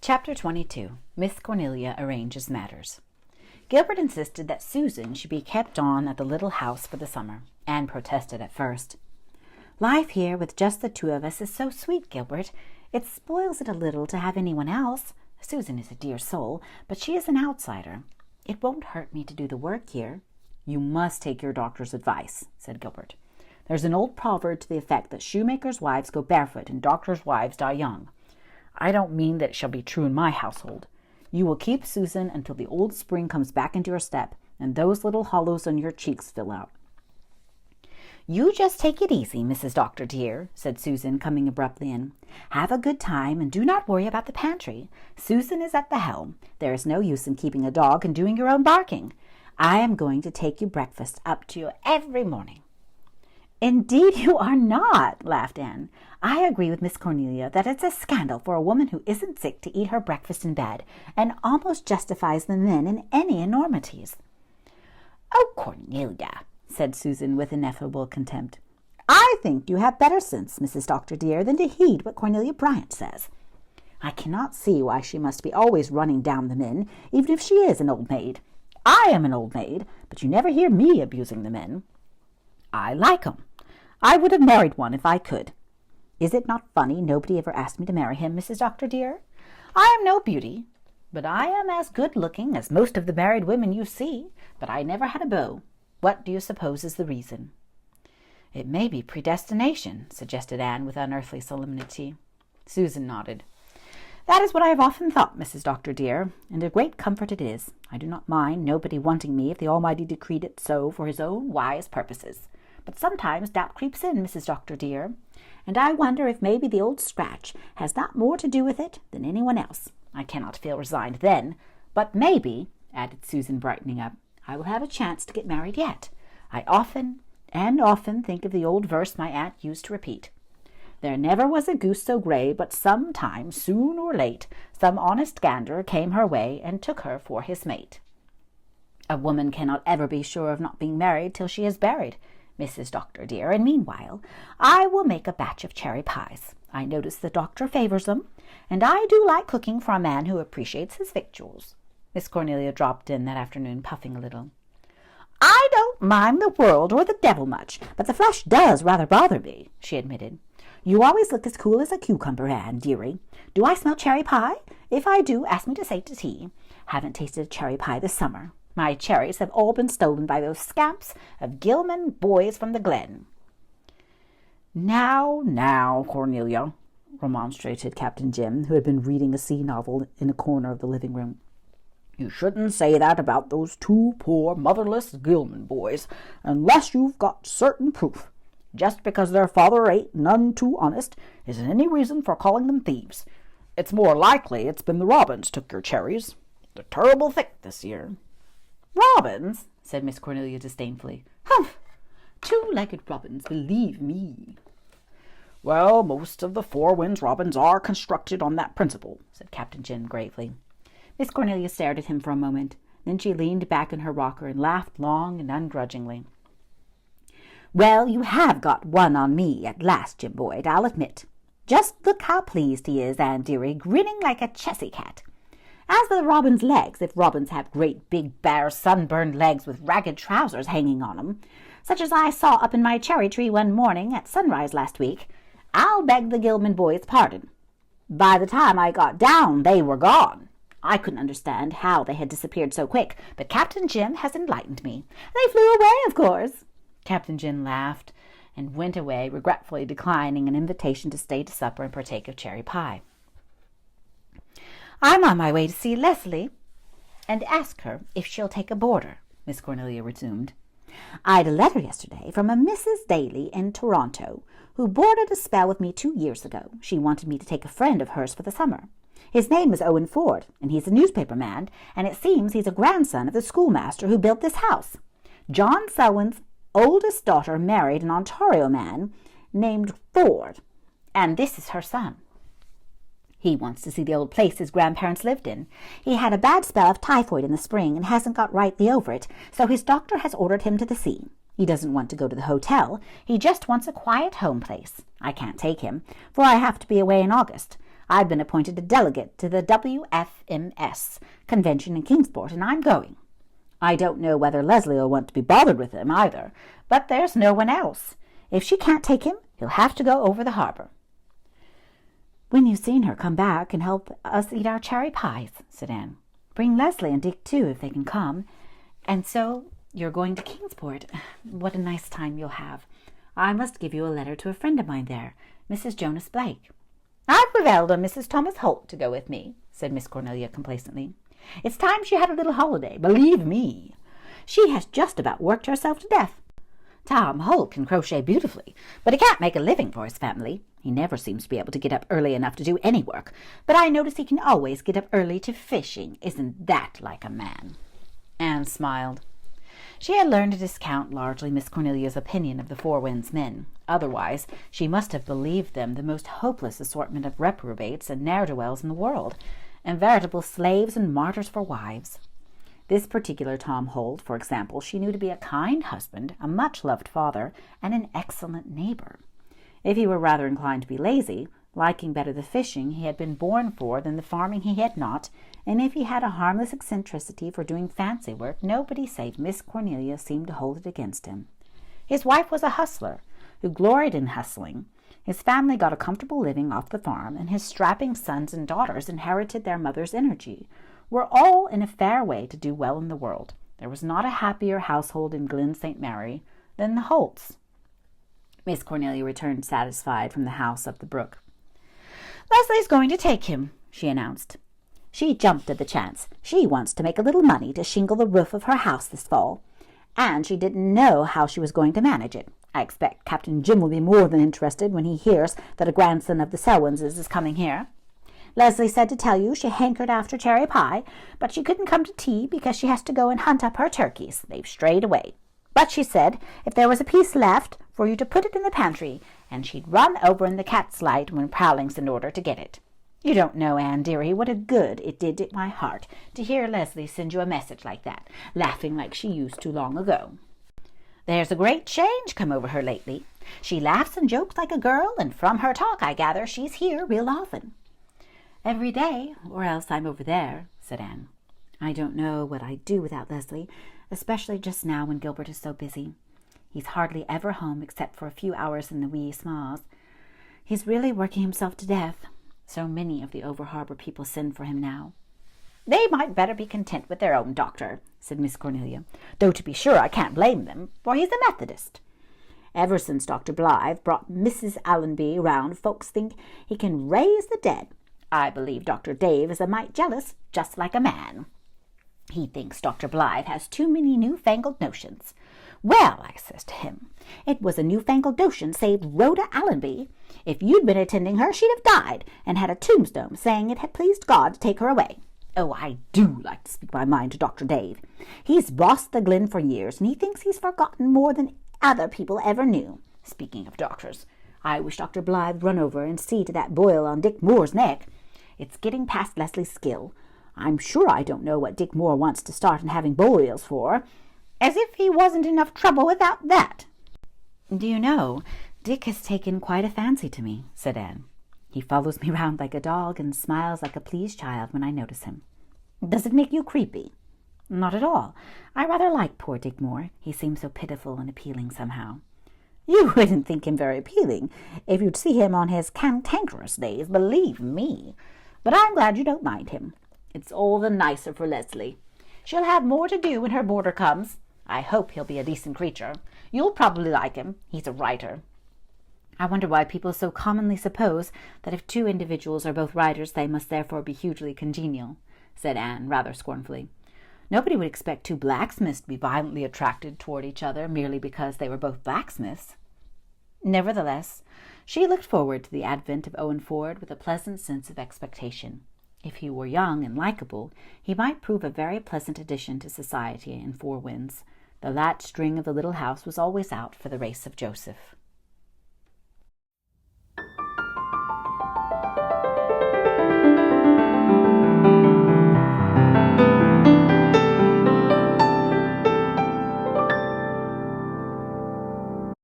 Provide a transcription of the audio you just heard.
Chapter 22. Miss Cornelia Arranges Matters. Gilbert insisted that Susan should be kept on at the little house for the summer. Anne protested at first. "Life here with just the two of us is so sweet, Gilbert. It spoils it a little to have anyone else. Susan is a dear soul, but she is an outsider. It won't hurt me to do the work here." "You must take your doctor's advice," said Gilbert. "There's an old proverb to the effect that shoemakers' wives go barefoot and doctors' wives die young. I don't mean that it shall be true in my household. You will keep Susan until the old spring comes back into your step and those little hollows on your cheeks fill out." "You just take it easy, Mrs. Doctor dear," said Susan, coming abruptly in. "Have a good time and do not worry about the pantry. Susan is at the helm. There is no use in keeping a dog and doing your own barking. I am going to take you breakfast up to you every morning." "Indeed you are not," laughed Anne. "I agree with Miss Cornelia that it's a scandal for a woman who isn't sick to eat her breakfast in bed, and almost justifies the men in any enormities." "Oh, Cornelia," said Susan with ineffable contempt. "I think you have better sense, Mrs. Doctor dear, than to heed what Cornelia Bryant says. I cannot see why she must be always running down the men, even if she is an old maid. I am an old maid, but you never hear me abusing the men. I like 'em. I would have married one if I could. Is it not funny nobody ever asked me to marry him, Mrs. Doctor dear? I am no beauty, but I am as good-looking as most of the married women you see, but I never had a beau. What do you suppose is the reason?" "It may be predestination," suggested Anne with unearthly solemnity. Susan nodded. "That is what I have often thought, Mrs. Doctor dear, and a great comfort it is. I do not mind nobody wanting me if the Almighty decreed it so for his own wise purposes. But sometimes doubt creeps in, Mrs. Doctor dear, and I wonder if maybe the old scratch has not more to do with it than anyone else. I cannot feel resigned then, but maybe," added Susan, brightening up, "I will have a chance to get married yet. I often and often think of the old verse my aunt used to repeat. There never was a goose so gray, but some time, soon or late, some honest gander came her way and took her for his mate. A woman cannot ever be sure of not being married till she is buried, Mrs. Doctor dear, and meanwhile I will make a batch of cherry pies. I notice the doctor favors them, and I do like cooking for a man who appreciates his victuals." Miss Cornelia dropped in that afternoon, puffing a little. "I don't mind the world or the devil much, but the flesh does rather bother me," she admitted. "You always look as cool as a cucumber, Anne, dearie. Do I smell cherry pie? If I do, ask me to stay to tea. Haven't tasted a cherry pie this summer. My cherries have all been stolen by those scamps of Gilman boys from the Glen." Now, Cornelia," remonstrated Captain Jim, who had been reading a sea novel in a corner of the living room. "You shouldn't say that about those two poor motherless Gilman boys, unless you've got certain proof. Just because their father ain't none too honest isn't any reason for calling them thieves. It's more likely it's been the robins took your cherries. They're terrible thick this year." "Robins?" said Miss Cornelia disdainfully. "Humph! Two-legged robins, believe me." "Well, most of the Four Winds robins are constructed on that principle," said Captain Jim gravely. Miss Cornelia stared at him for a moment. Then she leaned back in her rocker and laughed long and ungrudgingly. "Well, you have got one on me at last, Jim Boyd, I'll admit. Just look how pleased he is, Anne dearie, grinning like a Chessy cat. As for the robin's legs, if robins have great big bare sunburned legs with ragged trousers hanging on 'em, such as I saw up in my cherry tree one morning at sunrise last week, I'll beg the Gilman boys' pardon. By the time I got down, they were gone. I couldn't understand how they had disappeared so quick, but Captain Jim has enlightened me. They flew away, of course." Captain Jim laughed and went away, regretfully declining an invitation to stay to supper and partake of cherry pie. "I'm on my way to see Leslie and ask her if she'll take a boarder," Miss Cornelia resumed. "I'd a letter yesterday from a Mrs. Daly in Toronto, who boarded a spell with me 2 years ago. She wanted me to take a friend of hers for the summer. His name is Owen Ford, and he's a newspaper man, and it seems he's a grandson of the schoolmaster who built this house. John Selwyn's oldest daughter married an Ontario man named Ford, and this is her son. He wants to see the old place his grandparents lived in. He had a bad spell of typhoid in the spring and hasn't got rightly over it, so his doctor has ordered him to the sea. He doesn't want to go to the hotel. He just wants a quiet home place. I can't take him, for I have to be away in August. I've been appointed a delegate to the WFMS convention in Kingsport, and I'm going. I don't know whether Leslie will want to be bothered with him either, but there's no one else. If she can't take him, he'll have to go over the harbor." "When you've seen her, come back and help us eat our cherry pies," said Anne. "Bring Leslie and Dick, too, if they can come. And so you're going to Kingsport. What a nice time you'll have. I must give you a letter to a friend of mine there, Mrs. Jonas Blake." "I've prevailed on Mrs. Thomas Holt to go with me," said Miss Cornelia complacently. "It's time she had a little holiday, believe me. She has just about worked herself to death. Tom Holt can crochet beautifully, but he can't make a living for his family. He never seems to be able to get up early enough to do any work, but I notice he can always get up early to fishing. Isn't that like a man?" Anne smiled. She had learned to discount largely Miss Cornelia's opinion of the Four Winds men. Otherwise, she must have believed them the most hopeless assortment of reprobates and ne'er-do-wells in the world, and veritable slaves and martyrs for wives. This particular Tom Holt, for example, she knew to be a kind husband, a much-loved father, and an excellent neighbor. If he were rather inclined to be lazy, liking better the fishing he had been born for than the farming he had not, and if he had a harmless eccentricity for doing fancy work, nobody save Miss Cornelia seemed to hold it against him. His wife was a hustler, who gloried in hustling. His family got a comfortable living off the farm, and his strapping sons and daughters inherited their mother's energy, were all in a fair way to do well in the world. There was not a happier household in Glen St. Mary than the Holts. Miss Cornelia returned satisfied from the house up the brook. "Leslie's going to take him," she announced. "She jumped at the chance. She wants to make a little money to shingle the roof of her house this fall, and she didn't know how she was going to manage it. I expect Captain Jim will be more than interested when he hears that a grandson of the Selwynses is coming here. Leslie said to tell you she hankered after cherry pie, but she couldn't come to tea because she has to go and hunt up her turkeys. They've strayed away. But she said if there was a piece left, for you to put it in the pantry, and she'd run over in the cat's light when prowling's in order to get it. You don't know, Anne dearie, what a good it did my heart to hear Leslie send you a message like that, laughing like she used to long ago. There's a great change come over her lately. She laughs and jokes like a girl, and from her talk I gather she's here real often." "Every day, or else I'm over there," said Anne. "I don't know what I'd do without Leslie, especially just now when Gilbert is so busy. He's hardly ever home except for a few hours in the wee sma's. He's really working himself to death. So many of the over-harbor people send for him now." "They might better be content with their own doctor," said Miss Cornelia, "though to be sure I can't blame them, for he's a Methodist. Ever since Dr. Blythe brought Mrs. Allenby round, folks think he can raise the dead. I believe Dr. Dave is a mite jealous, just like a man. He thinks Dr. Blythe has too many newfangled notions. Well, I says to him, it was a newfangled notion saved Rhoda Allenby. If you'd been attending her, she'd have died, and had a tombstone saying it had pleased God to take her away. Oh, I do like to speak my mind to Dr. Dave. He's bossed the Glen for years, and he thinks he's forgotten more than other people ever knew. Speaking of doctors, I wish Dr. Blythe'd run over and see to that boil on Dick Moore's neck. It's getting past Leslie's skill. I'm sure I don't know what Dick Moore wants to start in having boils for. As if he wasn't enough trouble without that." "Do you know, Dick has taken quite a fancy to me," said Anne. "He follows me round like a dog and smiles like a pleased child when I notice him." "Does it make you creepy?" "Not at all. I rather like poor Dick Moore. He seems so pitiful and appealing somehow." "You wouldn't think him very appealing if you'd see him on his cantankerous days, believe me. But I'm glad you don't mind him. It's all the nicer for Leslie. She'll have more to do when her boarder comes. I hope he'll be a decent creature. You'll probably like him. He's a writer." "I wonder why people so commonly suppose that if two individuals are both writers they must therefore be hugely congenial," said Anne, rather scornfully. "Nobody would expect two blacksmiths to be violently attracted toward each other merely because they were both blacksmiths." Nevertheless, she looked forward to the advent of Owen Ford with a pleasant sense of expectation. If he were young and likable, he might prove a very pleasant addition to society in Four Winds. The latch string of the little house was always out for the race of Joseph.